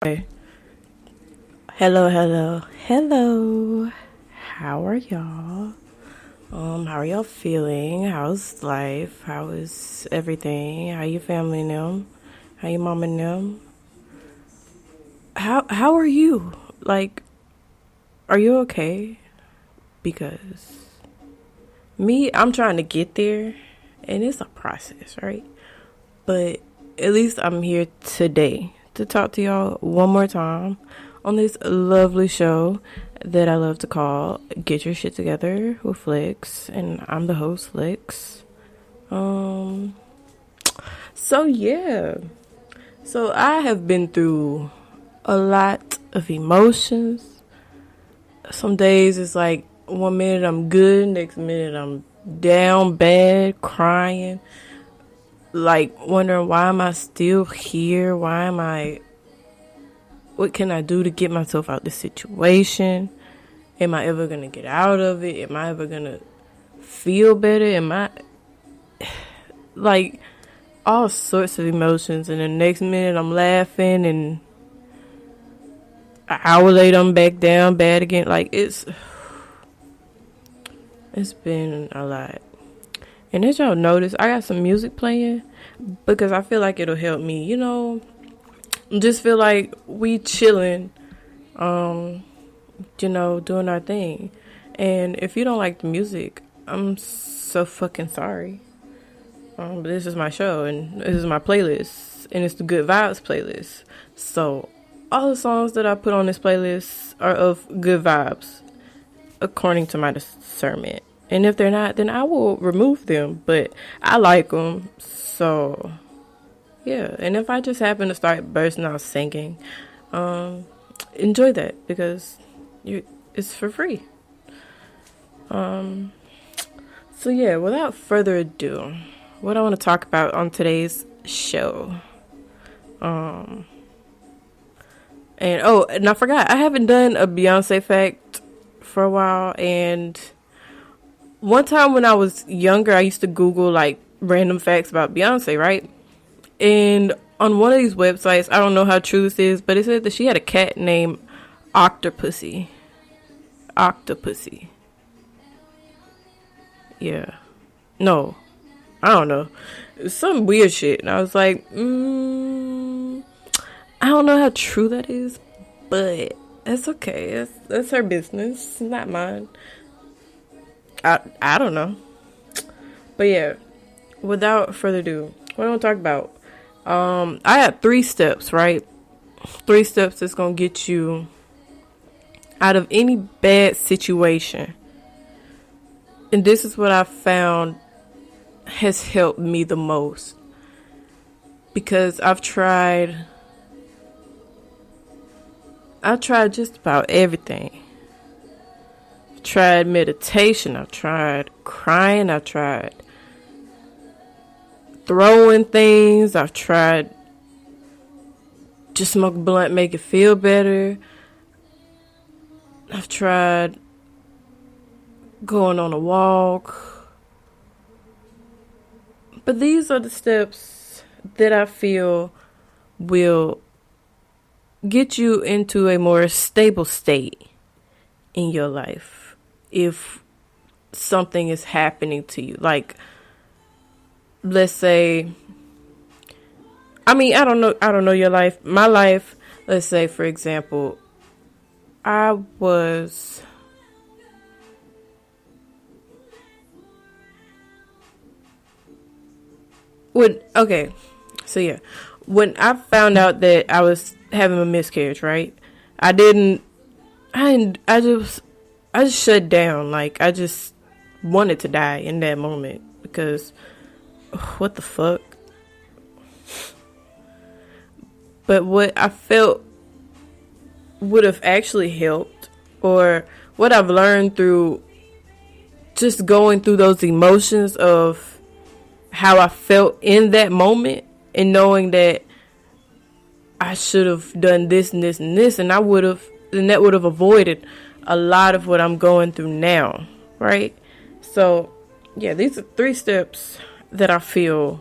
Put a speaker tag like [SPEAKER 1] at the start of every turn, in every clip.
[SPEAKER 1] Okay. Hello, hello, hello. How are y'all? How are y'all feeling? How's life? How is everything? How your family and them? How your mom and them? How are you? Like, are you okay? Because me, I'm trying to get there, and it's a process, right? But at least I'm here today to talk to y'all one more time on this lovely show that I love to call Get Your Shit Together with Flex. And I'm the host, Flex. Um, so yeah. So I have been through a lot of emotions. Some days it's like 1 minute I'm good, next minute I'm down bad, crying, like wondering why am I still here? Why am I what can I do to get myself out of this situation? Am I ever gonna get out of it? Am I ever gonna feel better? Am I like all sorts of emotions, and the next minute I'm laughing, and an hour later I'm back down bad again. Like it's been a lot. And as y'all notice, I got some music playing because I feel like it'll help me, just feel like we chilling, doing our thing. And if you don't like the music, I'm so fucking sorry. But this is my show and this is my playlist, and it's the Good Vibes playlist. So all the songs that I put on this playlist are of good vibes, according to my discernment. And if they're not, then I will remove them. But I like them, so yeah. And if I just happen to start bursting out singing, enjoy that because it's for free. So yeah, without further ado, what I want to talk about on today's show. And I forgot, I haven't done a Beyonce fact for a while. And one time when I was younger, I used to Google like random facts about Beyonce, right? And on one of these websites, I don't know how true this is, but it said that she had a cat named Octopussy. Octopussy. Yeah. No. I don't know. It was some weird shit. And I was like, I don't know how true that is, but it's okay. That's her business, not mine. I don't know. But yeah, without further ado, what I want to talk about. I had 3 steps, right? 3 steps that's gonna get you out of any bad situation. And this is what I found has helped me the most. Because I've tried just about everything. I've tried meditation, I've tried crying, I've tried throwing things, I've tried just smoke a blunt, make it feel better. I've tried going on a walk. But these are the steps that I feel will get you into a more stable state in your life if something is happening to you. Like, let's say, I don't know your life. My life, let's say, for example, I was so yeah, when I found out that I was having a miscarriage, right? I just shut down. Like, I just wanted to die in that moment because what the fuck? But what I felt would have actually helped, or what I've learned through just going through those emotions of how I felt in that moment, and knowing that I should have done this and this and this, and that would have avoided a lot of what I'm going through now, right? So yeah, these are 3 steps that I feel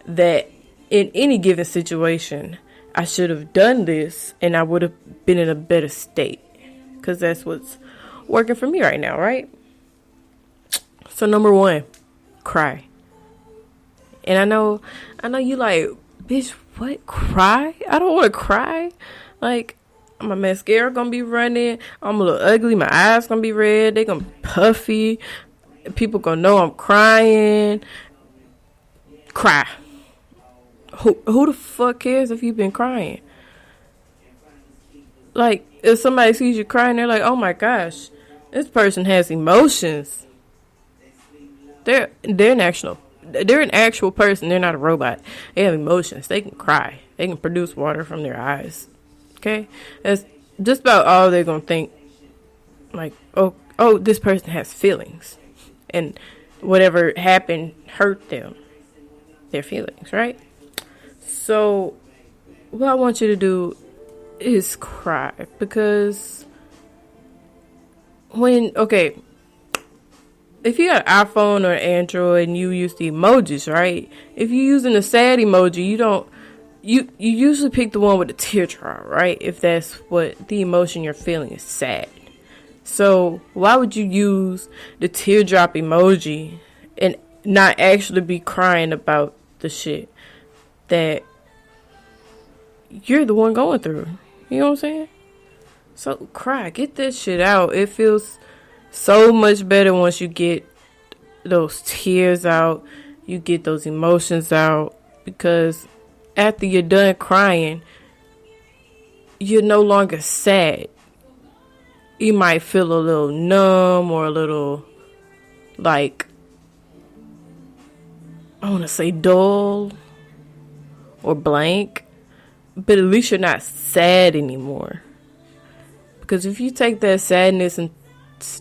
[SPEAKER 1] that in any given situation I should have done this and I would have been in a better state. Because that's what's working for me right now, right? So number one, cry. And I know you like, bitch, what? Cry? I don't want to cry. Like, my mascara gonna be running. I'm a little ugly. My eyes gonna be red. They gonna be puffy. People gonna know I'm crying. Cry. Who the fuck cares if you've been crying? Like, if somebody sees you crying, they're like, oh my gosh, this person has emotions. They're an actual person. They're not a robot. They have emotions. They can cry. They can produce water from their eyes. Okay? That's just about all they're gonna think. Like, oh, this person has feelings. And whatever happened hurt them. Their feelings, right? So, what I want you to do is cry. Because if you got an iPhone or Android and you use the emojis, right? If you're using the sad emoji, you usually pick the one with the teardrop, right? If that's what the emotion you're feeling is, sad. So why would you use the teardrop emoji and not actually be crying about the shit that you're the one going through? You know what I'm saying? So cry, get that shit out. It feels so much better once you get those tears out, you get those emotions out, because after you're done crying, you're no longer sad. You might feel a little numb or a little, like, I want to say dull or blank, but at least you're not sad anymore. Because if you take that sadness and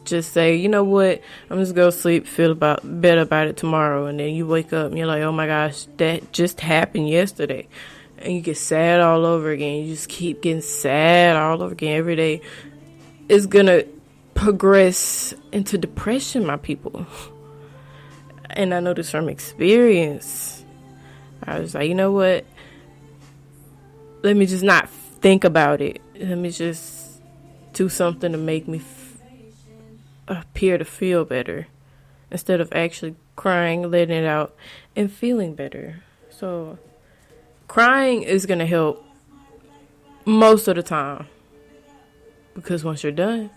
[SPEAKER 1] just say, you know what, I'm just gonna sleep, feel better about it tomorrow, and then you wake up and you're like, oh my gosh, that just happened yesterday, and you get sad all over again. You just keep getting sad all over again every day. It's gonna progress into depression, my people. And I know this from experience. I was like, you know what, let me just not think about it. Let me just do something to make me appear to feel better, instead of actually crying, letting it out, and feeling better. So crying is going to help most of the time, because once you're done,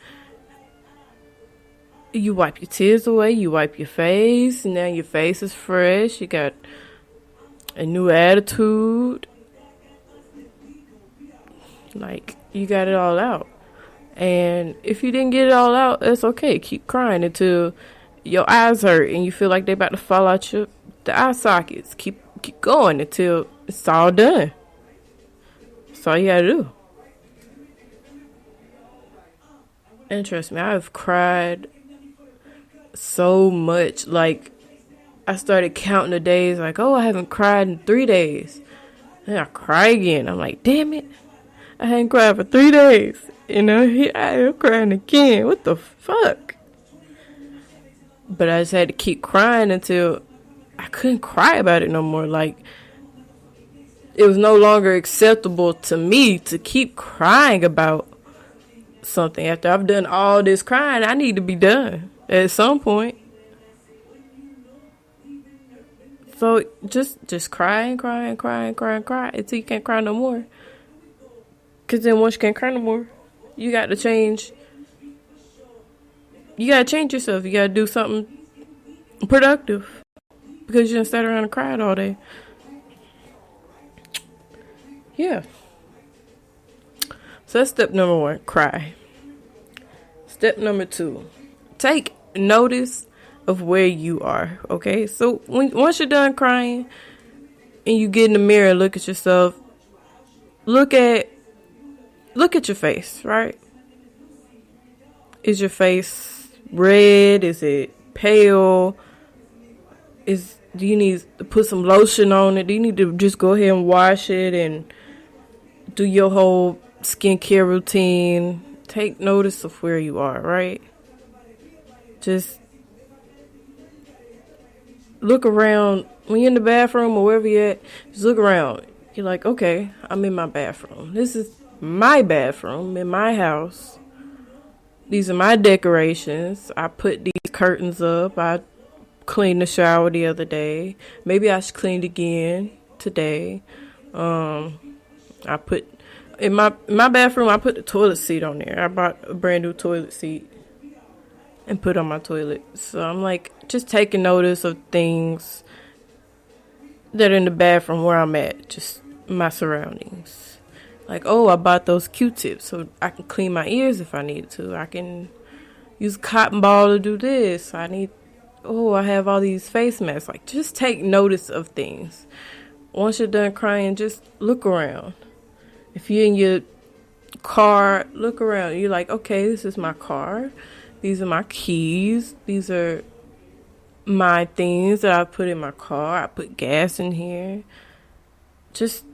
[SPEAKER 1] you wipe your tears away, you wipe your face, and now your face is fresh. You got a new attitude. Like, you got it all out. And if you didn't get it all out, it's okay. Keep crying until your eyes hurt and you feel like they're about to fall out the eye sockets. Keep going until it's all done. That's all you gotta do. And trust me, I've cried so much. Like, I started counting the days, like, oh, I haven't cried in 3 days. Then I cry again. I'm like, damn it, I hadn't cried for 3 days. Here I am crying again. What the fuck? But I just had to keep crying until I couldn't cry about it no more. Like, it was no longer acceptable to me to keep crying about something. After I've done all this crying, I need to be done at some point. So just cry and cry and cry and cry and cry until you can't cry no more. Because then once you can't cry no more, you got to change. You got to change yourself. You got to do something productive, because you didn't sit around and cried all day. Yeah. So that's step number 1, cry. Step number 2, take notice of where you are. Okay, so once you're done crying and you get in the mirror and look at yourself, look at your face, right? Is your face red? Is it pale? Do you need to put some lotion on it? Do you need to just go ahead and wash it and do your whole skincare routine? Take notice of where you are, right? Just look around. When you're in the bathroom or wherever you're at, just look around. You're like, okay, I'm in my bathroom. This is my bathroom in my house. These are my decorations. I put these curtains up. I cleaned the shower the other day. Maybe I should clean it again today. I put in my bathroom. I put the toilet seat on there. I bought a brand new toilet seat and put on my toilet. So I'm like just taking notice of things that are in the bathroom where I'm at, just my surroundings. Like, oh, I bought those Q-tips so I can clean my ears if I need to. I can use a cotton ball to do this. I have all these face masks. Like, just take notice of things. Once you're done crying, just look around. If you're in your car, look around. You're like, okay, this is my car. These are my keys. These are my things that I put in my car. I put gas in here. Just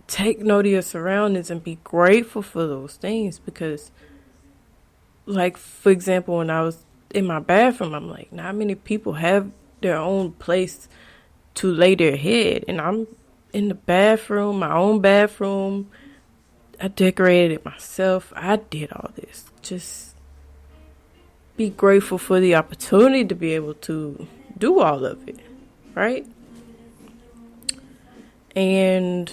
[SPEAKER 1] take note of your surroundings and be grateful for those things, because, like, for example, when I was in my bathroom, I'm like, not many people have their own place to lay their head, and I'm in the bathroom, my own bathroom. I decorated it myself. I did all this. Just be grateful for the opportunity to be able to do all of it, right? And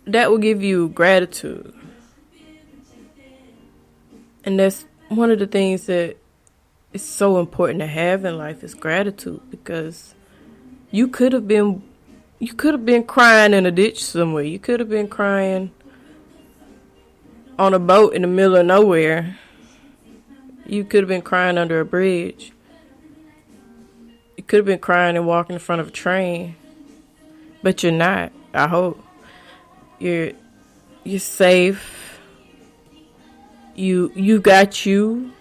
[SPEAKER 1] that will give you gratitude. And that's one of the things that is so important to have in life, is gratitude, because you could have been crying in a ditch somewhere. You could have been crying on a boat in the middle of nowhere. You could have been crying under a bridge. You could have been crying and walking in front of a train. But you're not, I hope. You're safe. You got you.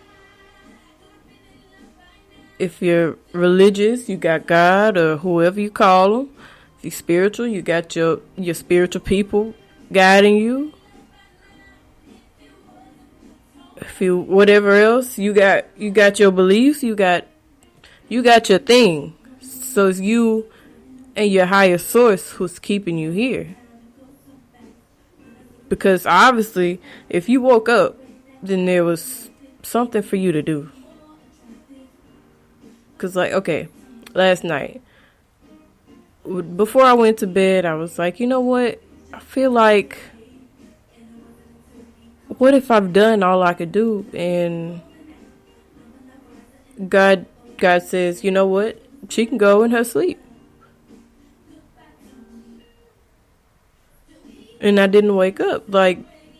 [SPEAKER 1] If you're religious, you got God or whoever you call them. If you're spiritual, you got your spiritual people guiding you. If you whatever else, you got your beliefs, you got your thing. So it's you and your higher source who's keeping you here. Because obviously, if you woke up, then there was something for you to do. Because, like, okay, last night, before I went to bed, I was like, you know what? I feel like, what if I've done all I could do? And God says, you know what? She can go in her sleep. And I didn't wake up. Like,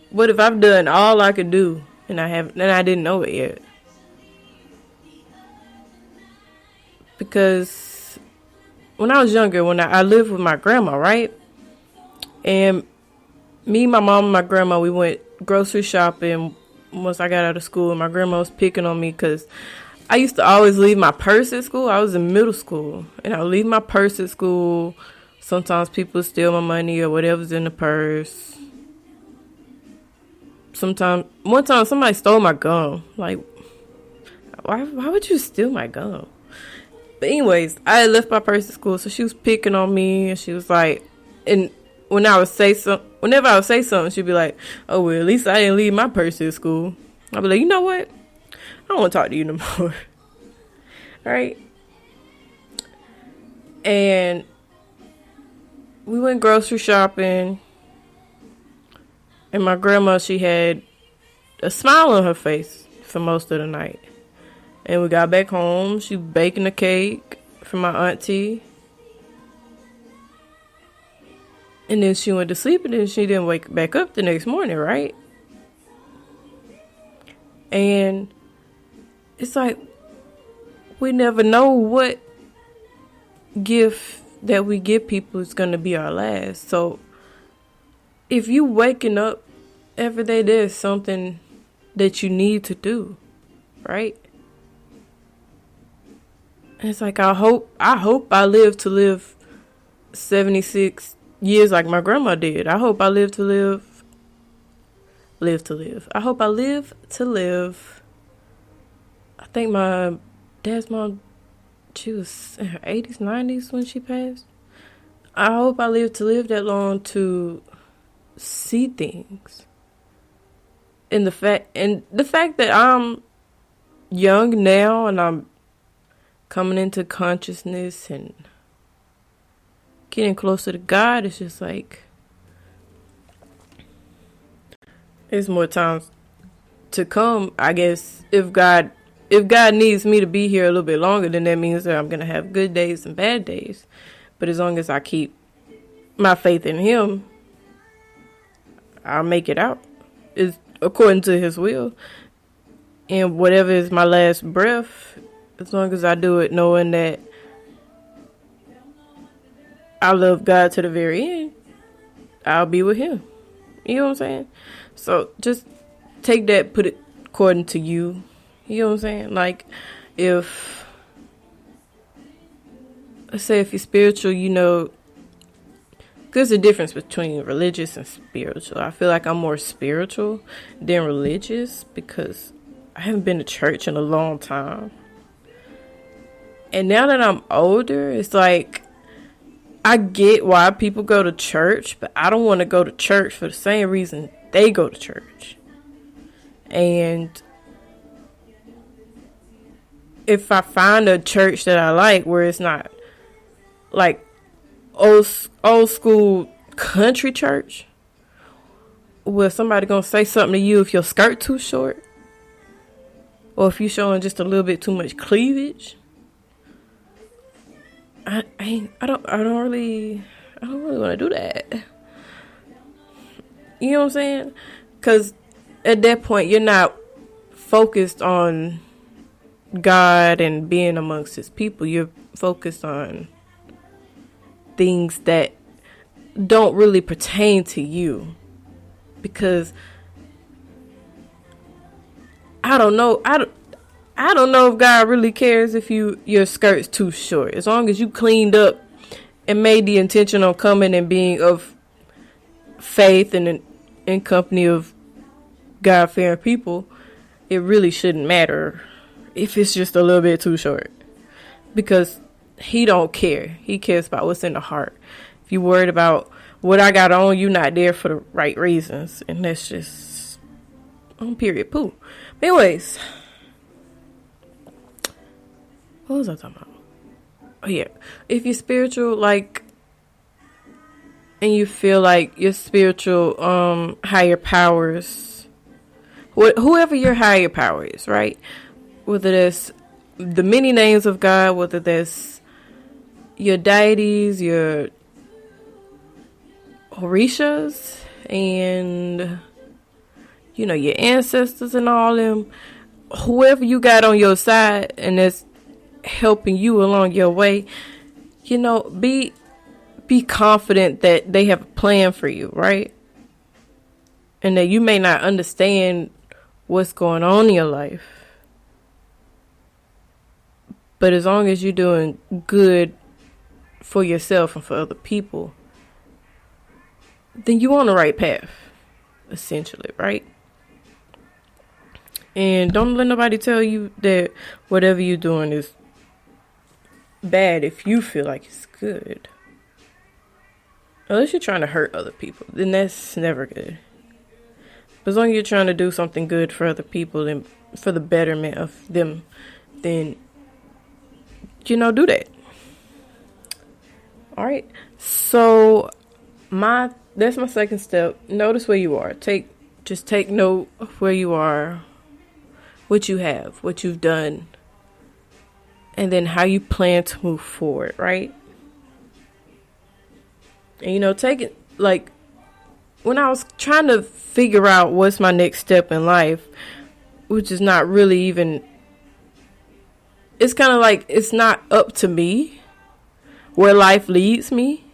[SPEAKER 1] what if I've done all I could do and I didn't know it yet? Because when I was younger, when I lived with my grandma, right? And me, my mom, and my grandma, we went grocery shopping once I got out of school. And my grandma was picking on me because I used to always leave my purse at school. I was in middle school. And I would leave my purse at school. Sometimes people would steal my money or whatever's in the purse. One time somebody stole my gum. Like, why would you steal my gum? But anyways, I had left my purse at school, so she was picking on me, and she was like, and whenever I would say something, she'd be like, oh, well, at least I didn't leave my purse at school. I'd be like, you know what? I don't want to talk to you no more. All right? And we went grocery shopping, and my grandma, she had a smile on her face for most of the night. And we got back home. She was baking a cake for my auntie. And then she went to sleep, and then she didn't wake back up the next morning, right? And it's like, we never know what gift that we give people is going to be our last. So if you waking up every day, there's something that you need to do, right? And it's like, I hope I live to live 76 years like my grandma did. I hope I live to live. I hope I live to live. I think my dad's mom, She was in her 80s, 90s when she passed. I hope I live to live that long to see things. And the fact that I'm young now and I'm coming into consciousness and getting closer to God, it's just like there's more times to come. I guess if God needs me to be here a little bit longer, then that means that I'm gonna have good days and bad days. But as long as I keep my faith in Him, I'll make it out. It's according to His will. And whatever is my last breath, as long as I do it knowing that I love God to the very end, I'll be with Him. You know what I'm saying? So just take that, put it according to you. You know what I'm saying? Like, let's say if you're spiritual, you know, there's a difference between religious and spiritual. I feel like I'm more spiritual than religious because I haven't been to church in a long time. And now that I'm older, it's like I get why people go to church, but I don't want to go to church for the same reason they go to church. And if I find a church that I like where it's not like old school country church, where somebody gonna say something to you if your skirt too short, or if you showing just a little bit too much cleavage, I don't really want to do that. You know what I'm saying? Because at that point, you're not focused on God and being amongst His people. You're focused on things that don't really pertain to you. Because I don't know if God really cares if your skirt's too short. As long as you cleaned up and made the intention on coming and being of faith and in company of God-fearing people, it really shouldn't matter if it's just a little bit too short. Because He don't care. He cares about what's in the heart. If you worried about what I got on, you not there for the right reasons. And that's just on period poo. But anyways, what was I talking about? Oh yeah. If you're spiritual, like, and you feel like your spiritual higher powers, whoever your higher power is, right? Whether that's the many names of God, whether that's your deities, your orishas, and you know, your ancestors and all them, whoever you got on your side and that's helping you along your way, you know, be confident that they have a plan for you, right? And that you may not understand what's going on in your life, but as long as you're doing good for yourself and for other people, then you're on the right path, essentially, right? And don't let nobody tell you that whatever you're doing is bad if you feel like it's good. Unless you're trying to hurt other people, then that's never good. But as long as you're trying to do something good for other people and for the betterment of them, then, you know, do that. All right. So that's my second step. Notice where you are. Just take note of where you are, what you have, what you've done, and then how you plan to move forward, right? And, you know, take it, like, when I was trying to figure out what's my next step in life, which is not really even, it's kind of like, it's not up to me where life leads me.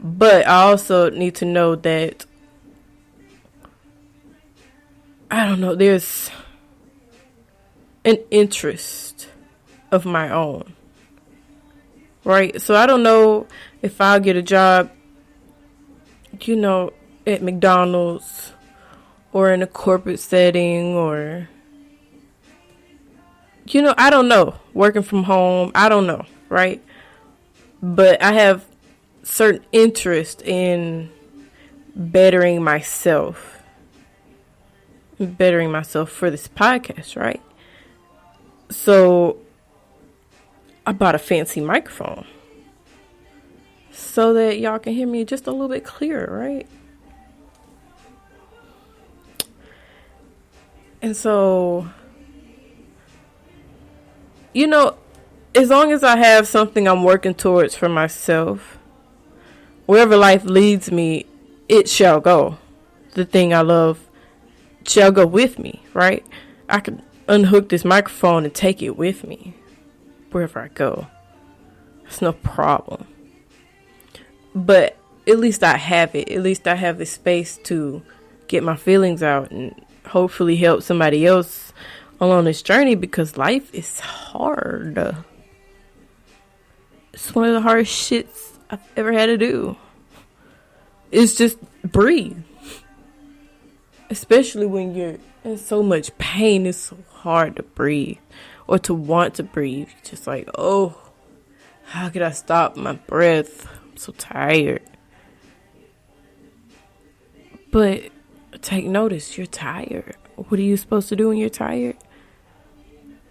[SPEAKER 1] But I also need to know that, I don't know, there's an interest of my own, right? So I don't know if I'll get a job, you know, at McDonald's or in a corporate setting, or, I don't know. Working from home, I don't know, right? But I have certain interest in bettering myself for this podcast, right? So I bought a fancy microphone so that y'all can hear me just a little bit clearer, right? And so, as long as I have something I'm working towards for myself, wherever life leads me, it shall go. The thing I love shall go with me, right? I can unhook this microphone and take it with me wherever I go. It's no problem. But at least I have it. At least I have the space to get my feelings out and hopefully help somebody else along this journey, because life is hard. It's one of the hardest shits I've ever had to do. It's just breathe. Especially when you're in so much pain, it's so hard to breathe or to want to breathe. Just like, oh, how could I stop my breath? I'm so tired. But take notice, you're tired. What are you supposed to do when you're tired?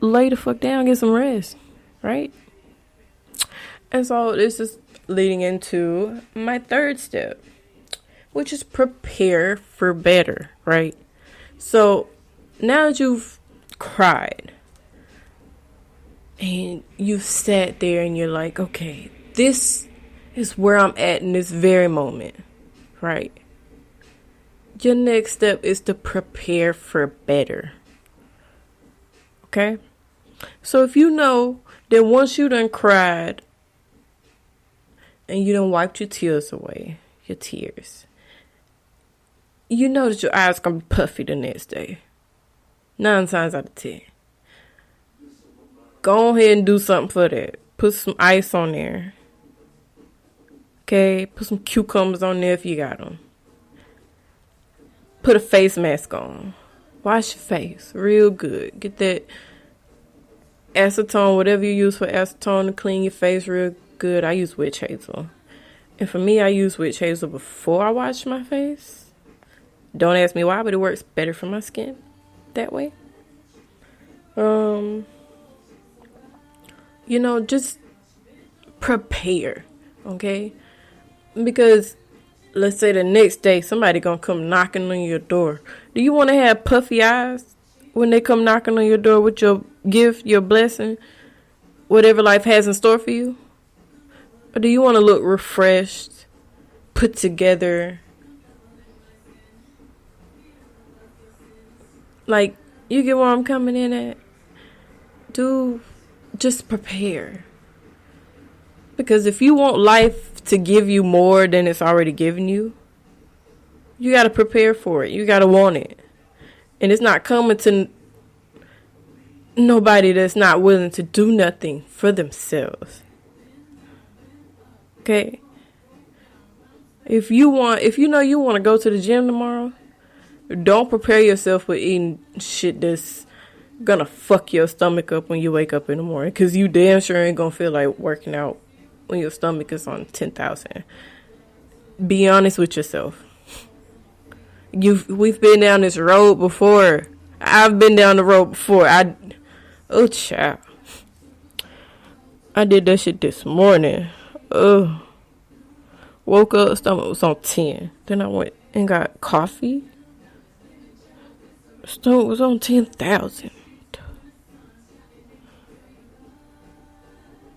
[SPEAKER 1] Lay the fuck down, get some rest, right? And so this is leading into my third step, which is prepare for better, right? So now that you've cried and you've sat there and you're like, okay, this is where I'm at in this very moment, right? Your next step is to prepare for better. Okay? So if you know that once you done cried and you done wiped your tears away, your tears, you know that your eyes gonna be puffy the next day. 9 times out of 10. Go ahead and do something for that. Put some ice on there. Okay? Put some cucumbers on there if you got them. Put a face mask on. Wash your face real good. Get that acetone, whatever you use for acetone to clean your face real good. I use witch hazel. And for me, I use witch hazel before I wash my face. Don't ask me why, but it works better for my skin that way. Just prepare, okay? Because let's say the next day somebody gonna come knocking on your door. Do you want to have puffy eyes when they come knocking on your door with your gift, your blessing, whatever life has in store for you? Or do you want to look refreshed, put together? Like, you get where I'm coming in at? Just prepare. Because if you want life to give you more than it's already given you, you got to prepare for it. You got to want it. And it's not coming to nobody that's not willing to do nothing for themselves. Okay? If you know you want to go to the gym tomorrow, don't prepare yourself with eating shit that's gonna fuck your stomach up when you wake up in the morning. Because you damn sure ain't gonna feel like working out when your stomach is on 10,000. Be honest with yourself. We've been down this road before. I've been down the road before. Child. I did that shit this morning. Woke up, stomach was on 10. Then I went and got coffee. Stomach was on 10,000.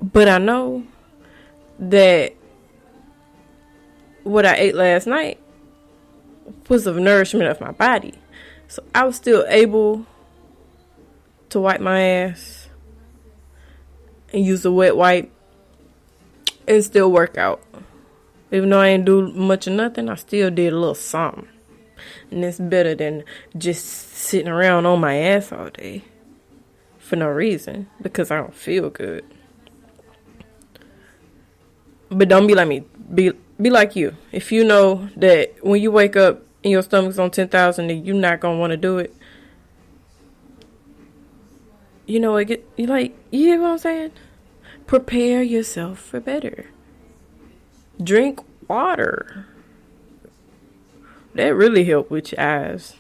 [SPEAKER 1] But I know that what I ate last night was of nourishment of my body. So I was still able to wipe my ass and use a wet wipe and still work out. Even though I ain't do much of nothing, I still did a little something. And it's better than just sitting around on my ass all day for no reason, because I don't feel good. But don't be like me. Be like you. If you know that when you wake up and your stomach's on 10,000 and you're not going to want to do it, You know, you like, you hear what I'm saying? Prepare yourself for better. Drink water. That really help with your eyes.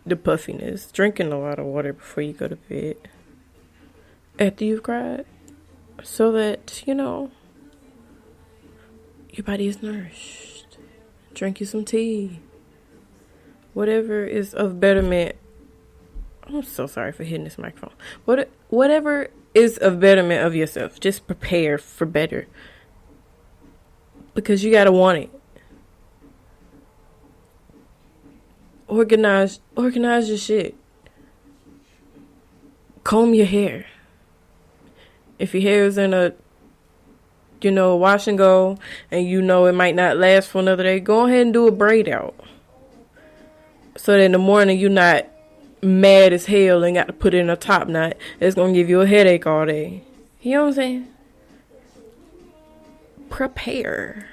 [SPEAKER 1] The puffiness. Drinking a lot of water before you go to bed. After you've cried. So that, your body is nourished. Drink you some tea. Whatever is of betterment. I'm so sorry for hitting this microphone. Whatever is of betterment of yourself. Just prepare for better. Because you gotta want it. Organize your shit. Comb your hair. If your hair is in a wash and go, and it might not last for another day, go ahead and do a braid out. So that in the morning you're not mad as hell and got to put it in a top knot. It's gonna give you a headache all day. You know what I'm saying? Prepare.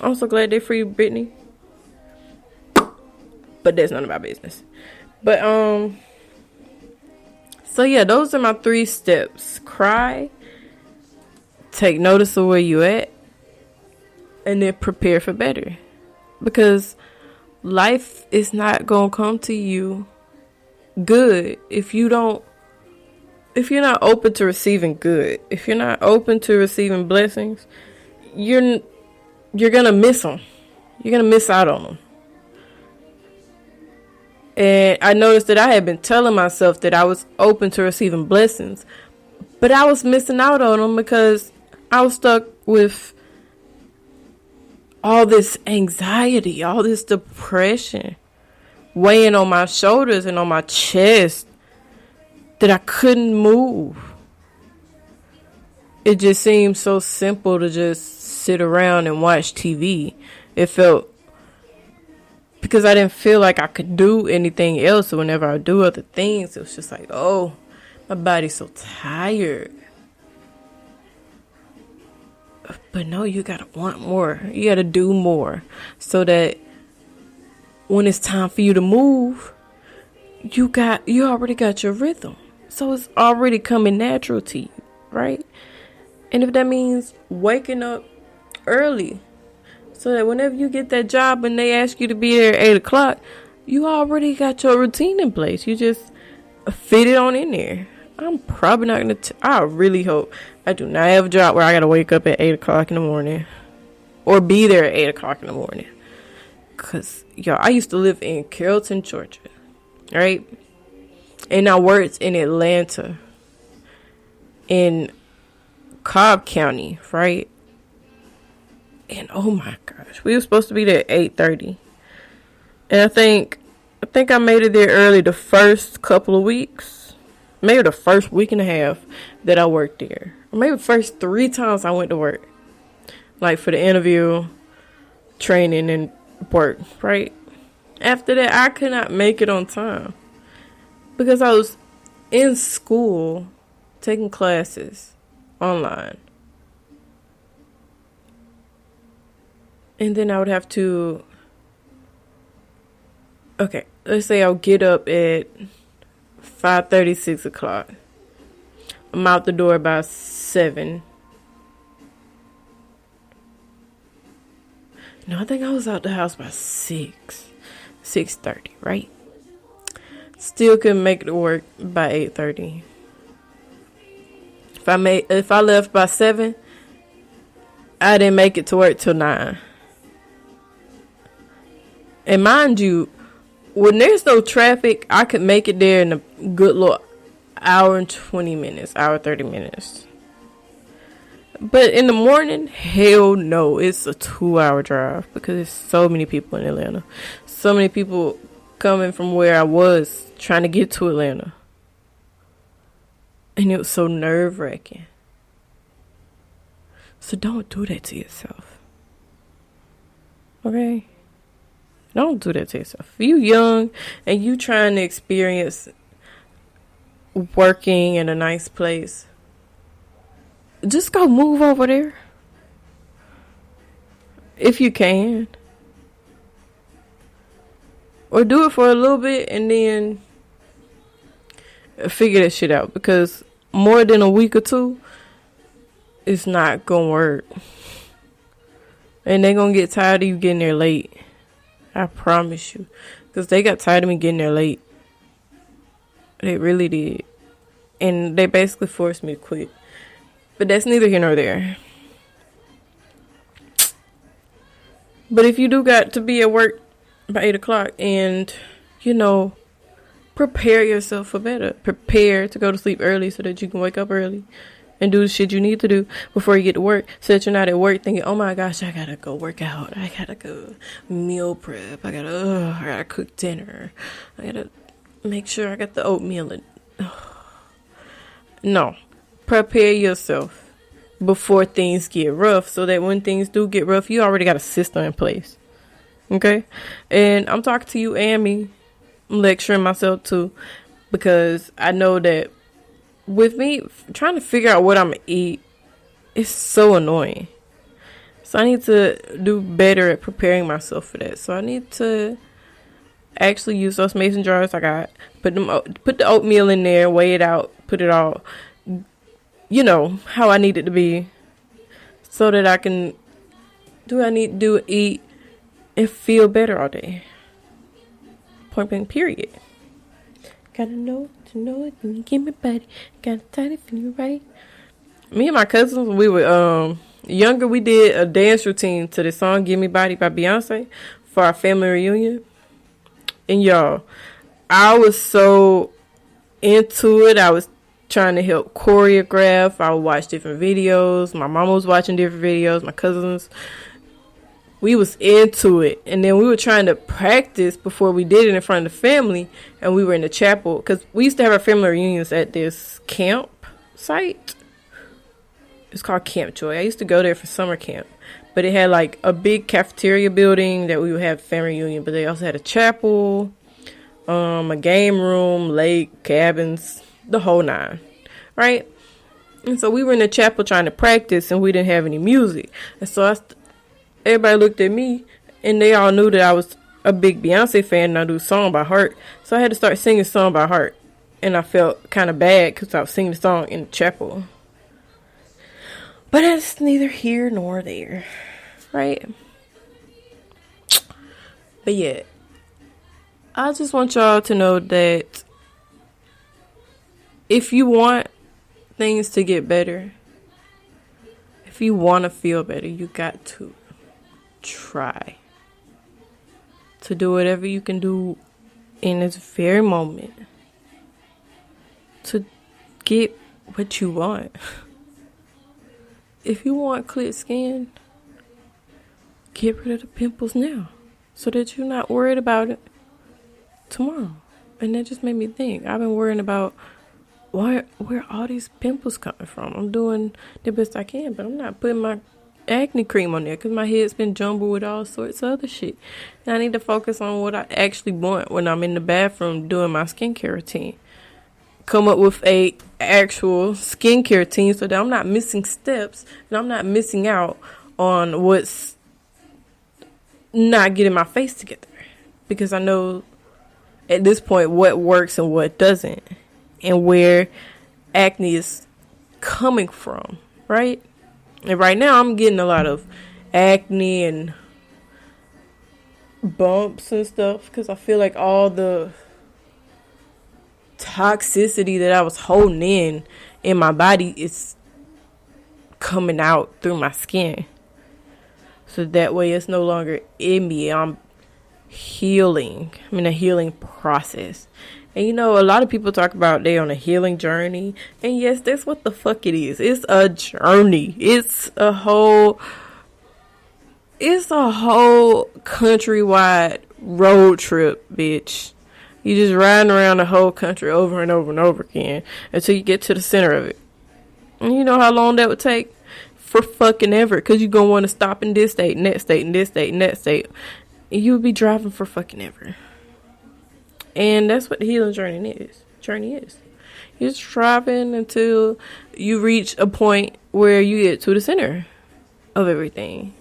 [SPEAKER 1] I'm so glad they free Britney. But that's none of my business. But so yeah, those are my 3 steps. Cry, take notice of where you at, and then prepare for better. Because life is not gonna come to you good if you're not open to receiving good. If you're not open to receiving blessings, you're gonna miss them. You're gonna miss out on them. And I noticed that I had been telling myself that I was open to receiving blessings, but I was missing out on them because I was stuck with all this anxiety, all this depression weighing on my shoulders and on my chest that I couldn't move. It just seemed so simple to just sit around and watch TV. It felt, because I didn't feel like I could do anything else. So whenever I do other things, it was just like, oh, my body's so tired. But no, you gotta want more. You gotta do more. So that when it's time for you to move, you already got your rhythm. So it's already coming natural to you, right? And if that means waking up early, so that whenever you get that job and they ask you to be there at 8 o'clock, you already got your routine in place. You just fit it on in there. I'm probably not going to, I really hope I do not have a job where I got to wake up at 8 o'clock in the morning or be there at 8 o'clock in the morning. Because, I used to live in Carrollton, Georgia, right? And I worked in Atlanta, in Cobb County, right? And oh my gosh, we were supposed to be there at 8:30. And I think I made it there early the first couple of weeks. Maybe the first week and a half that I worked there. Or maybe the first 3 times I went to work. Like for the interview, training, and work, right? After that, I could not make it on time. Because I was in school taking classes online. And then I would have to, okay, let's say I'll get up at 5:30, 6 o'clock. I'm out the door by 7. No, I think I was out the house by 6:30, right? Still couldn't make it to work by 8:30. If I left by 7, I didn't make it to work till 9. And mind you, when there's no traffic, I could make it there in a good little hour and 20 minutes, hour 30 minutes. But in the morning, hell no, it's a 2-hour drive because there's so many people in Atlanta. So many people coming from where I was trying to get to Atlanta. And it was so nerve-wracking. So don't do that to yourself. Okay? Don't do that to yourself. If you young and you trying to experience working in a nice place, just go move over there. If you can. Or do it for a little bit and then figure that shit out, because more than a week or two, it's not gonna work. And they gonna get tired of you getting there late. I promise you. Because they got tired of me getting there late. They really did. And they basically forced me to quit. But that's neither here nor there. But if you do got to be at work by 8 o'clock and, prepare yourself for better. Prepare to go to sleep early so that you can wake up early and do the shit you need to do before you get to work, so that you're not at work thinking, oh my gosh, I gotta go work out. I gotta go meal prep. I gotta cook dinner. I gotta make sure I got the oatmeal. No. Prepare yourself before things get rough, so that when things do get rough, you already got a system in place. Okay? And I'm talking to you and me. I'm lecturing myself too, because I know that with me trying to figure out what I'm going to eat, it's so annoying. So I need to do better at preparing myself for that. So I need to actually use those mason jars I got, put the oatmeal in there, weigh it out, put it all, how I need it to be, so that I can do what I need to do, eat, and feel better all day. Point blank, period. Gotta know to know it when you give me body. Gotta tell it when you right. Me and my cousins, when we were younger, we did a dance routine to the song "Give Me Body" by Beyonce for our family reunion. And y'all, I was so into it. I was trying to help choreograph. I would watch different videos. My mama was watching different videos. My cousins, we was into it. And then we were trying to practice before we did it in front of the family. And we were in the chapel, because we used to have our family reunions at this camp site. It's called Camp Joy. I used to go there for summer camp. But it had like a big cafeteria building that we would have family reunion. But they also had a chapel, a game room, lake, cabins, the whole nine. Right? And so we were in the chapel trying to practice, and we didn't have any music. And so everybody looked at me, and they all knew that I was a big Beyonce fan, and I do song by heart. So I had to start singing song by heart. And I felt kind of bad because I was singing the song in the chapel. But that's neither here nor there. Right? But yeah, I just want y'all to know that if you want things to get better, if you want to feel better, you got to try to do whatever you can do in this very moment to get what you want. If you want clear skin, get rid of the pimples now, so that you're not worried about it tomorrow. And that just made me think. I've been worrying about where all these pimples coming from. I'm doing the best I can, but I'm not putting my acne cream on there because my head's been jumbled with all sorts of other shit. And I need to focus on what I actually want when I'm in the bathroom doing my skincare routine. Come up with a actual skincare routine so that I'm not missing steps and I'm not missing out on what's not getting my face together. Because I know at this point what works and what doesn't, and where acne is coming from, right? And right now I'm getting a lot of acne and bumps and stuff because I feel like all the toxicity that I was holding in my body is coming out through my skin. So that way it's no longer in me. I'm healing. I'm in a healing process. And a lot of people talk about they on a healing journey. And yes, that's what the fuck it is. It's a journey. It's a whole countrywide road trip, bitch. You just riding around the whole country over and over and over again until you get to the center of it. And you know how long that would take? For fucking ever. Because you're going to want to stop in this state, and that state, and this state, and that state. And you would be driving for fucking ever. And that's what the healing journey is. You're just driving until you reach a point where you get to the center of everything.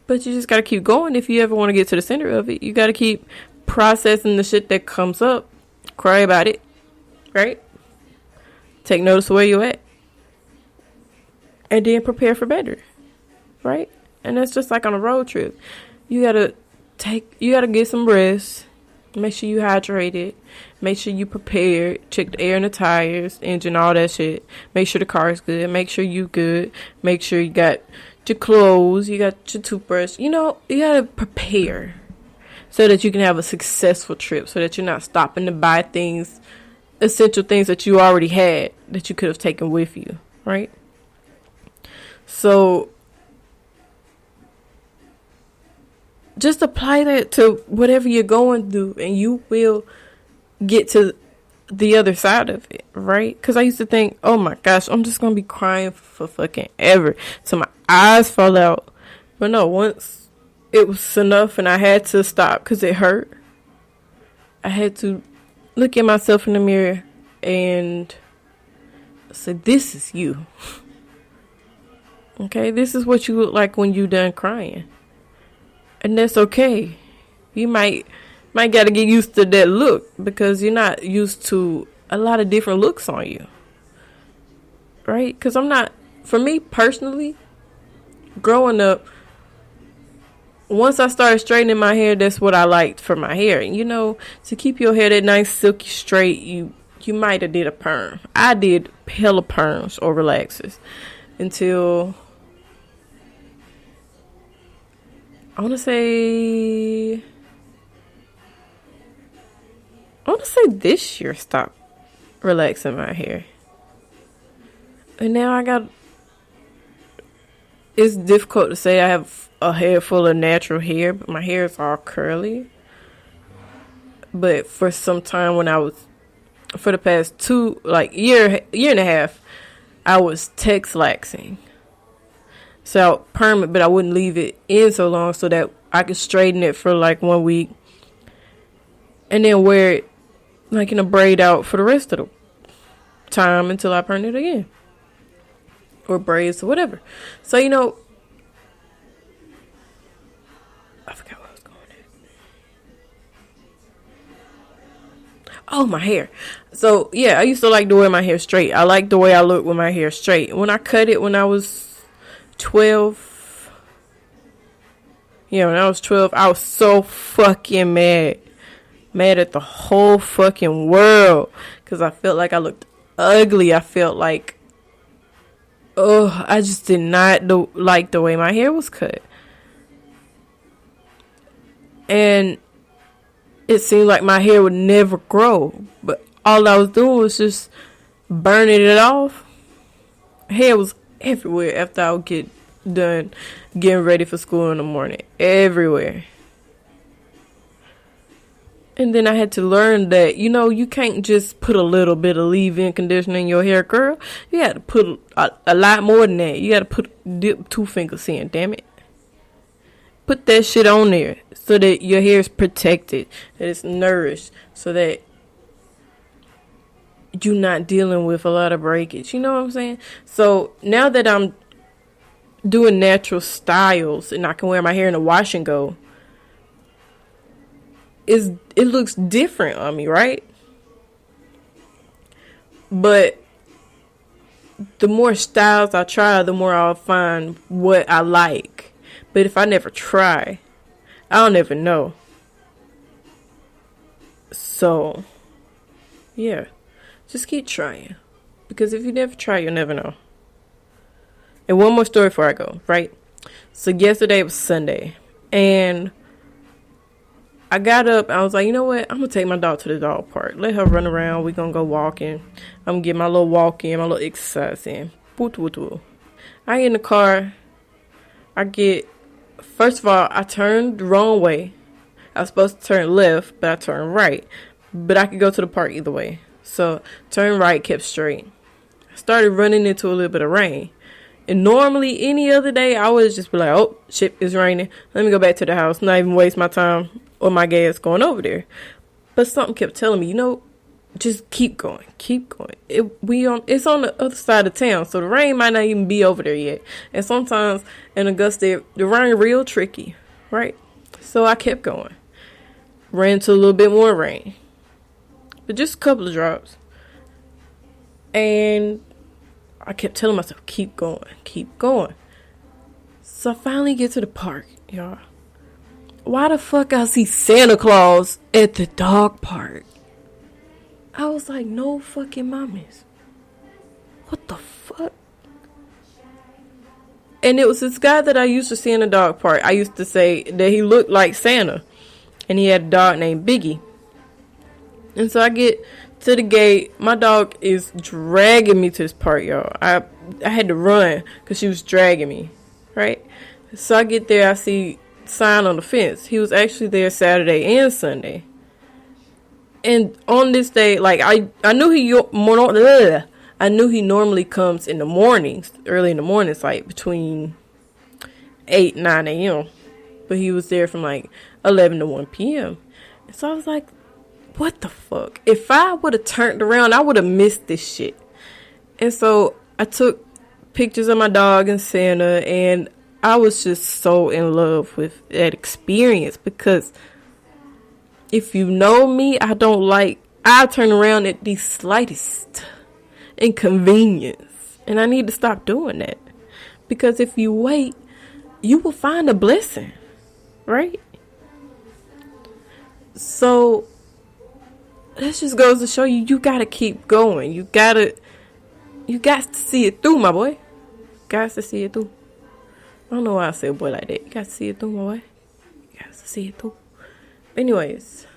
[SPEAKER 1] But you just got to keep going if you ever want to get to the center of it. You got to keep processing the shit that comes up cry about it, right? Take notice of where you at. And then prepare for better, right? And that's just like on a road trip. You gotta get some rest. Make sure you hydrated. Make sure you prepared. Check the air in the tires, engine, all that shit. Make sure the car is good. Make sure you good. Make sure you got your clothes. You got your toothbrush. You gotta prepare so that you can have a successful trip. So that you're not stopping to buy things, essential things that you already had that you could have taken with you, right? So just apply that to whatever you're going through, and you will get to the other side of it, right? Because I used to think, oh my gosh, I'm just going to be crying for fucking ever till my eyes fall out. But no, once it was enough and I had to stop because it hurt, I had to look at myself in the mirror and say, this is you. Okay, this is what you look like when you're done crying. And that's okay. You might got to get used to that look because you're not used to a lot of different looks on you. Right? Because for me personally, growing up, once I started straightening my hair, that's what I liked for my hair. And to keep your hair that nice silky straight, you might have did a perm. I did hella perms or relaxers until I want to say this year stopped relaxing my hair. And now it's difficult to say I have a hair full of natural hair, but my hair is all curly. But for some time for the past year and a half, I was texlaxing. So perm it, but I wouldn't leave it in so long so that I could straighten it for 1 week. And then wear it in a braid out for the rest of the time until I perm it again. Or braids or whatever. So, I forgot what I was going at. Oh, my hair. So, yeah, I used to like to wear my hair straight. I like the way I look with my hair straight. When I cut it when I was 12. Yeah, when I was 12, I was so fucking mad. Mad at the whole fucking world. Because I felt like I looked ugly. I felt like, I just did not like the way my hair was cut. And it seemed like my hair would never grow. But all I was doing was just burning it off. Hair was everywhere after I would get done getting ready for school in the morning. Everywhere. And then I had to learn that, you can't just put a little bit of leave-in conditioner in your hair, girl. You got to put a lot more than that. You got to dip 2 fingers in, damn it. Put that shit on there so that your hair is protected, that it's nourished, so that you're not dealing with a lot of breakage. You know what I'm saying? So now that I'm doing natural styles and I can wear my hair in a wash and go, it looks different on me, right? But the more styles I try, the more I'll find what I like. But if I never try, I'll never know. So, yeah. Just keep trying. Because if you never try, you'll never know. And one more story before I go, right? So yesterday was Sunday. And I got up. I was like, you know what? I'm going to take my dog to the dog park. Let her run around. We're going to go walking. I'm going to get my little walk in, my little exercise in. I get in the car. First of all, I turned the wrong way. I was supposed to turn left, but I turned right. But I could go to the park either way. So, turn right, kept straight. I started running into a little bit of rain. And normally, any other day, I would just be like, oh, shit, it's raining. Let me go back to the house. Not even waste my time or my gas going over there. But something kept telling me, just keep going. Keep going. It's on the other side of town. So, the rain might not even be over there yet. And sometimes in Augusta, the rain real tricky, right? So, I kept going. Ran into a little bit more rain. but just a couple of drops. And I kept telling myself, keep going, keep going. So I finally get to the park, y'all. Why the fuck I see Santa Claus at the dog park? I was like, no fucking mommies. What the fuck? And it was this guy that I used to see in the dog park. I used to say that he looked like Santa. And he had a dog named Biggie. And so I get to the gate. My dog is dragging me to this park, y'all. I had to run because she was dragging me. Right? So I get there. I see sign on the fence. He was actually there Saturday and Sunday. And on this day, like I knew I knew he normally comes in the mornings, early in the mornings, like between 8, 9 a.m. But he was there from like 11 to 1 p.m. And so I was like, what the fuck? If I would have turned around, I would have missed this shit. And so I took pictures of my dog and Santa, and I was just so in love with that experience because if you know me, I turn around at the slightest inconvenience. And I need to stop doing that. Because if you wait, you will find a blessing. Right? So, that just goes to show you, you gotta keep going. You got to see it through, my boy. Got to see it through. I don't know why I say boy like that. You got to see it through, my boy. You got to see it through. Anyways,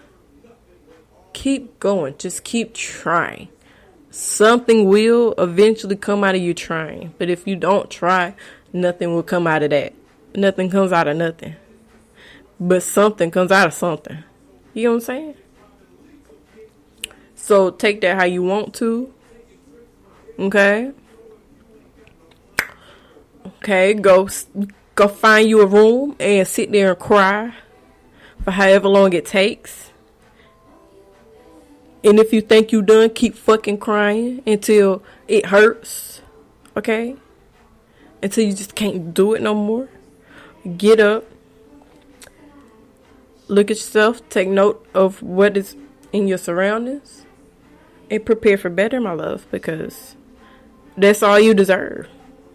[SPEAKER 1] keep going. Just keep trying. Something will eventually come out of you trying. But if you don't try, nothing will come out of that. Nothing comes out of nothing. But something comes out of something. You know what I'm saying? So take that how you want to. Okay? Okay, go find you a room and sit there and cry for however long it takes. And if you think you done, keep fucking crying until it hurts. Okay? Until you just can't do it no more. Get up. Look at yourself. Take note of what is in your surroundings. And prepare for better, my love. Because that's all you deserve.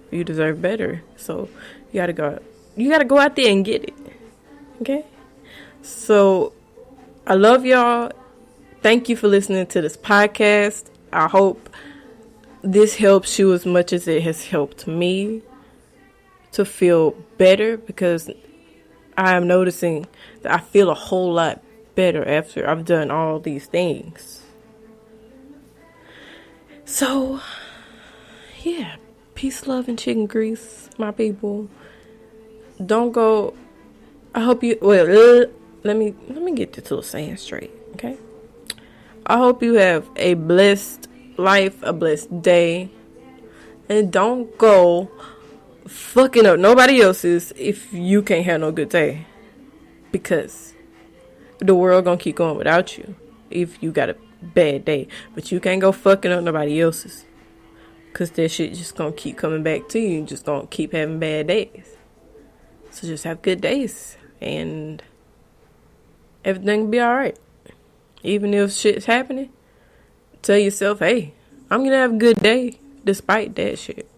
[SPEAKER 1] You deserve better. So you gotta go out there and get it. Okay? So I love y'all. Thank you for listening to this podcast. I hope this helps you as much as it has helped me to feel better, because I am noticing that I feel a whole lot better after I've done all these things. So, yeah. Peace, love, and chicken grease, my people. Don't go. I hope you. Well, let me get this little saying straight, okay? I hope you have a blessed life, a blessed day, and don't go fucking up nobody else's if you can't have no good day, because the world gonna keep going without you if you got a bad day. But you can't go fucking up nobody else's. Because that shit just going to keep coming back to you. You just going to keep having bad days. So just have good days. And everything will be alright. Even if shit's happening, tell yourself, hey, I'm going to have a good day despite that shit.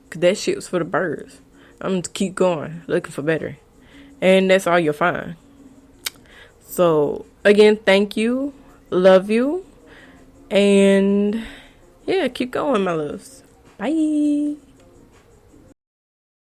[SPEAKER 1] Because that shit was for the birds. I'm going to keep going, looking for better. And that's all you'll find. So, again, thank you. Love you. And yeah, keep going, my loves. Bye.